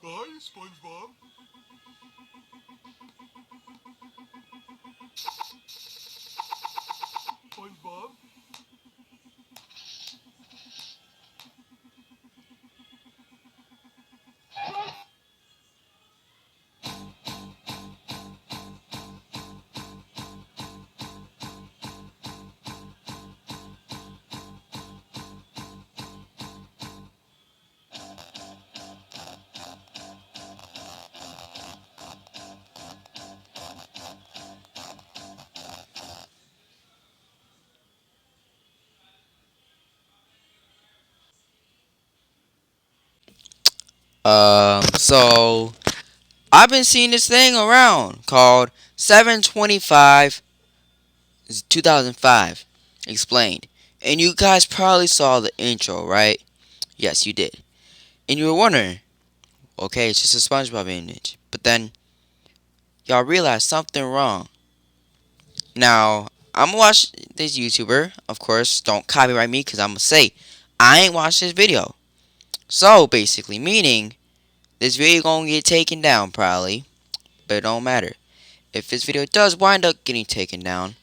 Hi, SpongeBob. SpongeBob. So I've been seeing this thing around called 725 2005 explained. And you guys probably saw the intro, right? Yes, you did. And you were wondering, okay, it's just a SpongeBob image. But then y'all realized something wrong. Now, I'm gonna watch this YouTuber. Of course, don't copyright me because I'm gonna say I ain't watched this video. So basically, meaning this video gonna get taken down probably, but it don't matter. If this video does wind up getting taken down,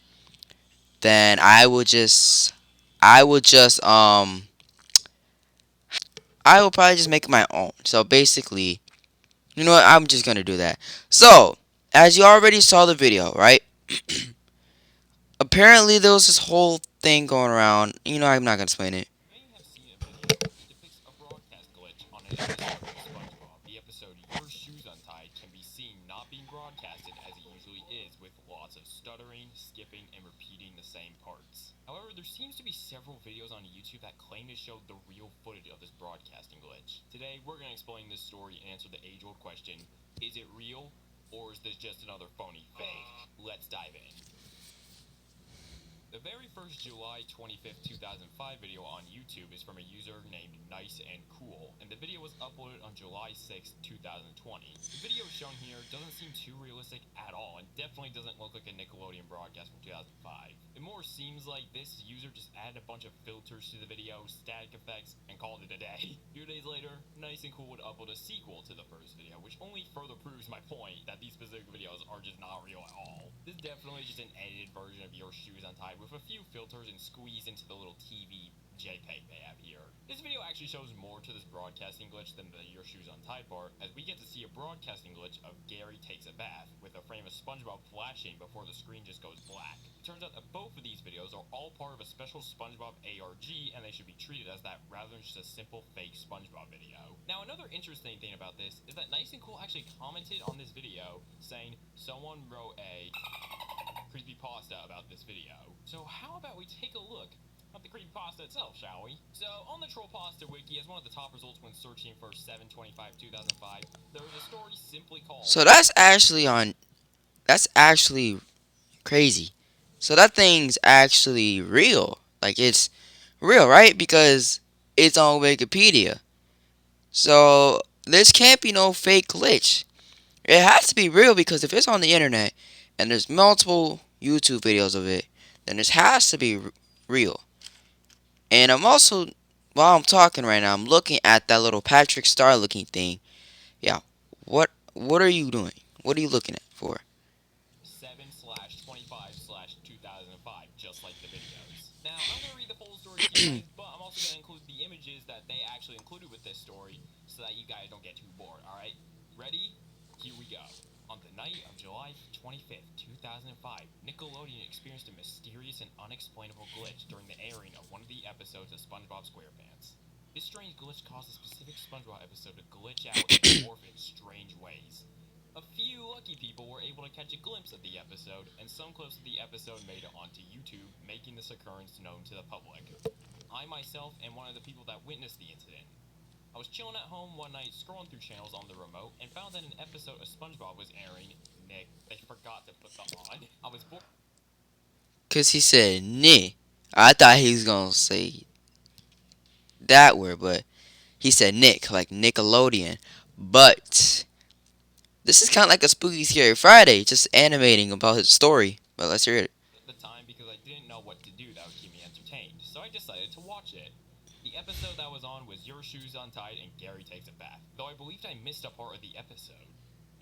then I will probably just make my own. So basically, you know what? I'm just gonna do that. So, as you already saw the video, right? Apparently, there was this whole thing going around. You know, I'm not gonna explain it. You may have seen a video that depicts a broadcast glitch on an episode of SpongeBob. The episode Your Shoes Untied can be seen not being broadcasted as it usually is, with lots of stuttering, skipping, and repeating the same parts. However, there seems to be several videos on YouTube that claim to show the real footage of this broadcasting glitch. Today, we're going to explain this story and answer the age-old question, is it real, or is this just another phony fake? Let's dive in. The very first July 25th, 2005 video on YouTube is from a user named Nice and Cool, and the video was uploaded on July 6th, 2020. The video shown here doesn't seem too realistic at all, and definitely doesn't look like a Nickelodeon broadcast from 2005. It more seems like this user just added a bunch of filters to the video, static effects, and called it a day. A few days later, Nice and Cool would upload a sequel to the first video, which only further proves my point that these specific videos are just not real at all. This is definitely just an edited version of Your Shoes Untied with a few filters and squeezed into the little TV JPEG they have here. This video actually shows more to this broadcasting glitch than the Your Shoes Untied part, as we get to see a broadcasting glitch of Gary takes a bath, with a frame of SpongeBob flashing before the screen just goes black. It turns out that both of these videos are all part of a special SpongeBob ARG, and they should be treated as that rather than just a simple fake SpongeBob video. Now, another interesting thing about this is that Nice and Cool actually commented on this video, saying someone wrote a creepypasta about this video. So how about we take a look at the creepypasta itself, shall we? So, on the Trollpasta wiki, as one of the top results when searching for 725-2005, there was a story simply called... So that's actually crazy. So that thing's actually real. Like it's real, right? Because it's on Wikipedia. So this can't be no fake glitch. It has to be real because if it's on the internet and there's multiple YouTube videos of it, then this has to be real. And I'm also, while I'm talking right now, I'm looking at that little Patrick Star looking thing. Yeah. What are you doing? What are you looking at for? 7/25/2005, just like the videos. Now, I'm going to read the full story to you guys, but I'm also going to include the images that they actually included with this story so that you guys don't get too bored, alright? Ready? Here we go. On the night of July 25th, 2005, Nickelodeon experienced a mysterious and unexplainable glitch during the airing of one of the episodes of SpongeBob SquarePants. This strange glitch caused a specific SpongeBob episode to glitch out and morph in strange ways. A few lucky people were able to catch a glimpse of the episode, and some clips of the episode made it onto YouTube, making this occurrence known to the public. I myself am one of the people that witnessed the incident. I was chilling at home one night, scrolling through channels on the remote, and found that an episode of SpongeBob was airing. Nick, they forgot to put the on. I was bored. Cause he said "neh." I thought he was gonna say that word, but he said Nick, like Nickelodeon. But this is kind of like a spooky scary Friday, just animating about his story. But let's hear it. At the time because I didn't know what to do that would keep me entertained, so I decided to watch it. The episode that was on was Your Shoes Untied and Gary Takes a Bath, though I believed I missed a part of the episode.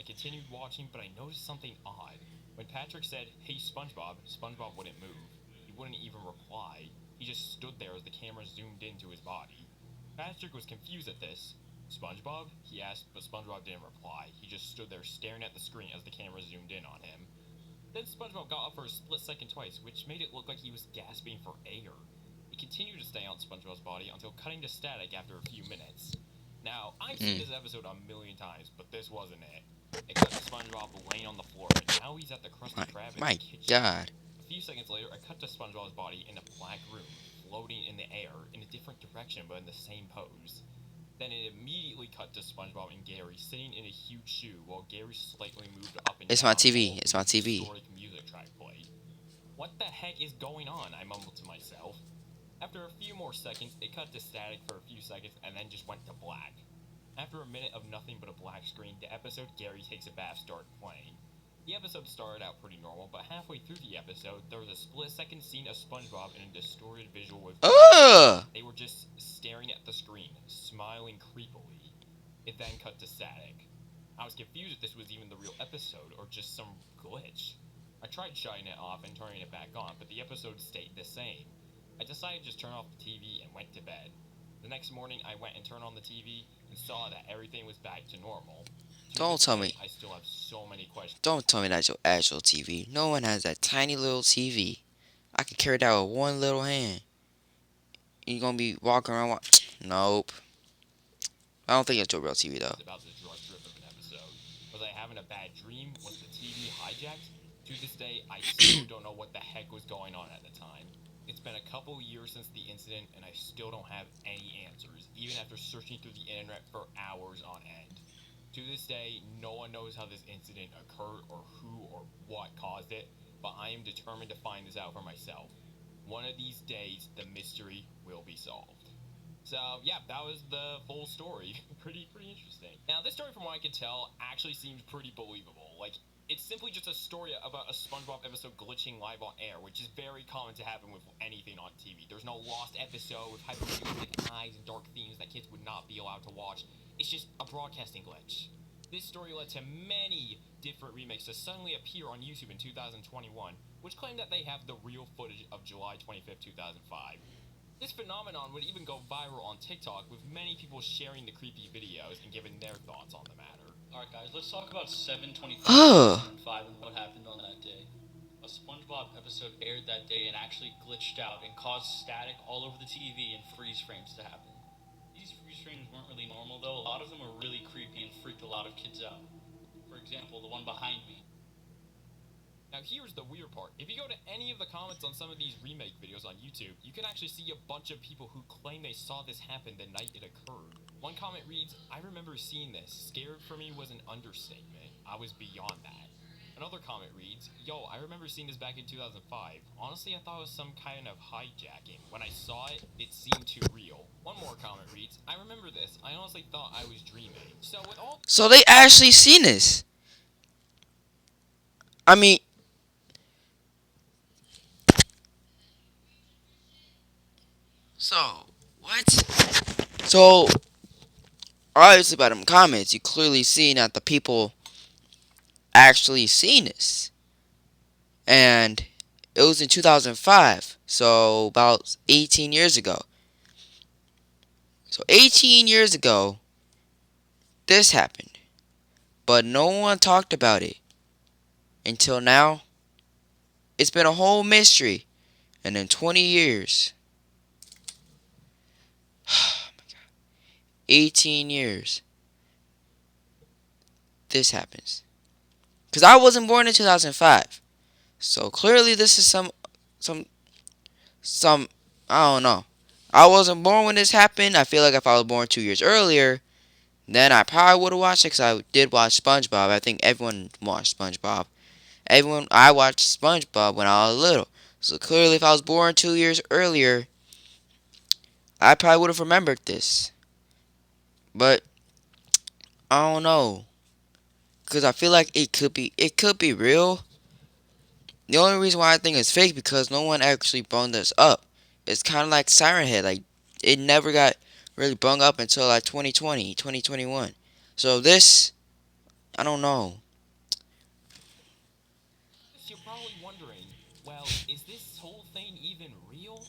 I continued watching, but I noticed something odd. When Patrick said, "Hey SpongeBob," SpongeBob wouldn't move. He wouldn't even reply. He just stood there as the camera zoomed into his body. Patrick was confused at this. "SpongeBob?" he asked, but SpongeBob didn't reply. He just stood there staring at the screen as the camera zoomed in on him. Then SpongeBob got up for a split second twice, which made it look like he was gasping for air. It continued to stay on SpongeBob's body until cutting to static after a few minutes. Now, I've seen this episode a million times, but this wasn't it. It cut to SpongeBob laying on the floor, and now he's at the Krusty Krab in My the kitchen. God. A few seconds later, I cut to SpongeBob's body in a black room, floating in the air in a different direction but in the same pose. Then it immediately cut to SpongeBob and Gary sitting in a huge shoe while Gary slightly moved up and It's down. my TV. while It's my a TV. historic music track played. What the heck is going on? I mumbled to myself. After a few more seconds, it cut to static for a few seconds and then just went to black. After a minute of nothing but a black screen, the episode Gary Takes a Bath started playing. The episode started out pretty normal, but halfway through the episode, there was a split-second scene of SpongeBob in a distorted visual with... Ugh! They were just staring at the screen, smiling creepily. It then cut to static. I was confused if this was even the real episode or just some glitch. I tried shutting it off and turning it back on, but the episode stayed the same. I decided to just turn off the TV and went to bed. The next morning, I went and turned on the TV and saw that everything was back to normal. Don't tell me. I still have so many questions. Don't tell me that's your actual TV. No one has that tiny little TV. I can carry that with one little hand. You gonna be walking around? Nope. I don't think it's your real TV though. About this drug trip of an episode. Was I having a bad dream? Was the TV hijacked? To this day, I still don't know what the heck was going on at the time. It's been a couple years since the incident, and I still don't have any answers, even after searching through the internet for hours on end. To this day, no one knows how this incident occurred or who or what caused it, but I am determined to find this out for myself. One of these days, the mystery will be solved. So, yeah, that was the full story. pretty interesting. Now, this story, from what I could tell, actually seems pretty believable. Like, it's simply just a story about a SpongeBob episode glitching live on air, which is very common to happen with anything on TV. There's no lost episode with hyper-realistic eyes and dark themes that kids would not be allowed to watch. It's just a broadcasting glitch. This story led to many different remakes to suddenly appear on YouTube in 2021, which claim that they have the real footage of July 25th, 2005. This phenomenon would even go viral on TikTok, with many people sharing the creepy videos and giving their thoughts on the matter. Alright guys, let's talk about 7/25/2005 and what happened on that day. A SpongeBob episode aired that day and actually glitched out and caused static all over the TV and freeze frames to happen. These freeze frames weren't really normal though. A lot of them were really creepy and freaked a lot of kids out. For example, the one behind me. Now here's the weird part. If you go to any of the comments on some of these remake videos on YouTube, you can actually see a bunch of people who claim they saw this happen the night it occurred. One comment reads, "I remember seeing this. Scared for me was an understatement. I was beyond that." Another comment reads, "Yo, I remember seeing this back in 2005. Honestly, I thought it was some kind of hijacking. When I saw it, it seemed too real." One more comment reads, "I remember this. I honestly thought I was dreaming." So with all... So they actually seen this. I mean, so what? So obviously by them comments, you clearly seen that the people actually seen this, and it was in 2005. So about 18 years ago. So 18 years ago, this happened, but no one talked about it until now. It's been a whole mystery, and in 20 years, 18 years, this happens. Because I wasn't born in 2005, so clearly this is some, I don't know. I wasn't born when this happened. I feel like if I was born 2 years earlier, then I probably would have watched it, because I did watch SpongeBob. I think everyone watched SpongeBob. I watched SpongeBob when I was little. So clearly if I was born 2 years earlier, I probably would have remembered this. But I don't know, because I feel like it could be real. The only reason why I think it's fake because no one actually brought this up. It's kind of like Siren Head. Like, it never got really brung up until like 2020, 2021. So this, I don't know. You're probably wondering, well, is this whole thing even real?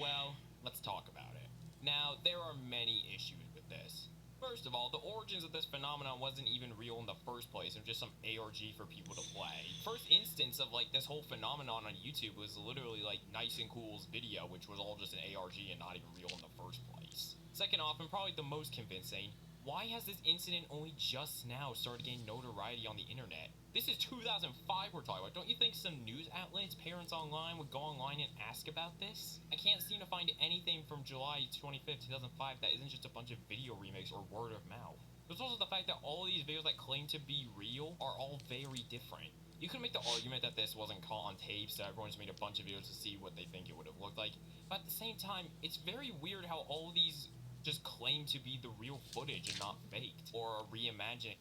Well, let's talk about it. Now, there are many issues with this. First of all, the origins of this phenomenon wasn't even real in the first place. It was just some ARG for people to play. First instance of like this whole phenomenon on YouTube was literally like Nice and Cool's video, which was all just an ARG and not even real in the first place. Second off, and probably the most convincing, why has this incident only just now started getting notoriety on the internet? This is 2005 we're talking about. Don't you think some news outlets, parents online, would go online and ask about this? I can't seem to find anything from July 25th, 2005 that isn't just a bunch of video remakes or word of mouth. There's also the fact that all of these videos that claim to be real are all very different. You could make the argument that this wasn't caught on tape, so everyone just made a bunch of videos to see what they think it would have looked like. But at the same time, it's very weird how all these just claim to be the real footage and not faked or a reimagining.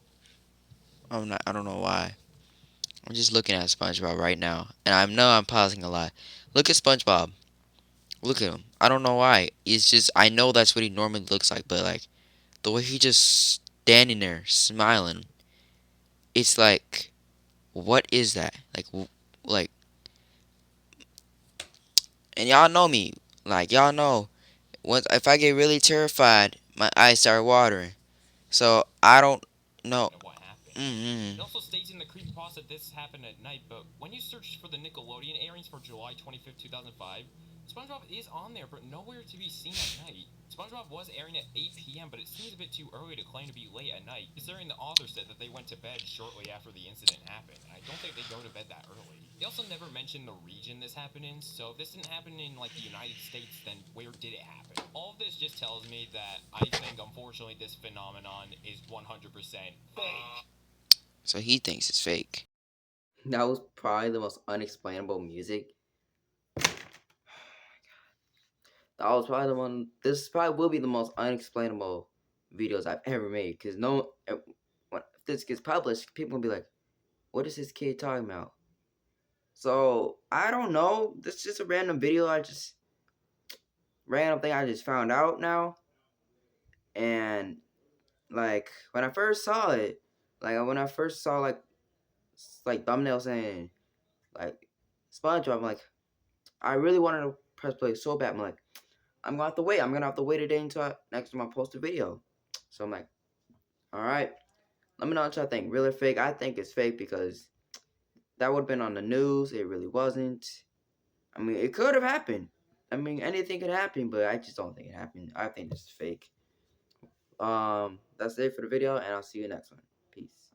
I'm not. I don't know why. I'm just looking at SpongeBob right now, and I know I'm pausing a lot. Look at SpongeBob. Look at him. I don't know why. It's just I know that's what he normally looks like, but like the way he just standing there smiling, it's like, what is that? Like, and y'all know me. Like y'all know, once if I get really terrified, my eyes start watering. So I don't know. Of what happened. Mm-hmm. It also states in the creepypasta that this happened at night, but when you search for the Nickelodeon airings for July 25th, 2005, SpongeBob is on there, but nowhere to be seen at night. SpongeBob was airing at 8 p.m., but it seems a bit too early to claim to be late at night, considering the author said that they went to bed shortly after the incident happened. I don't think they go to bed that early. They also never mentioned the region this happened in, so if this didn't happen in like the United States, then where did it happen? All of this just tells me that I think unfortunately this phenomenon is 100% fake. So he thinks it's fake. That was probably the most unexplainable music. That was probably the one. This probably will be the most unexplainable videos I've ever made. Cause no, when if this gets published, people will be like, "What is this kid talking about?" So I don't know. This is just a random video. Random thing I just found out now. And like when I first saw it, like when I first saw like thumbnail saying like SpongeBob, I'm like, I really wanted to press play so bad. I'm like, I'm gonna have to wait. I'm gonna have to wait a day until next time I post a video. So I'm like, all right, let me know what y'all think. Real or fake? I think it's fake because that would have been on the news. It really wasn't. I mean, it could have happened. I mean, anything could happen, but I just don't think it happened. I think it's fake. That's it for the video, and I'll see you next one. Peace.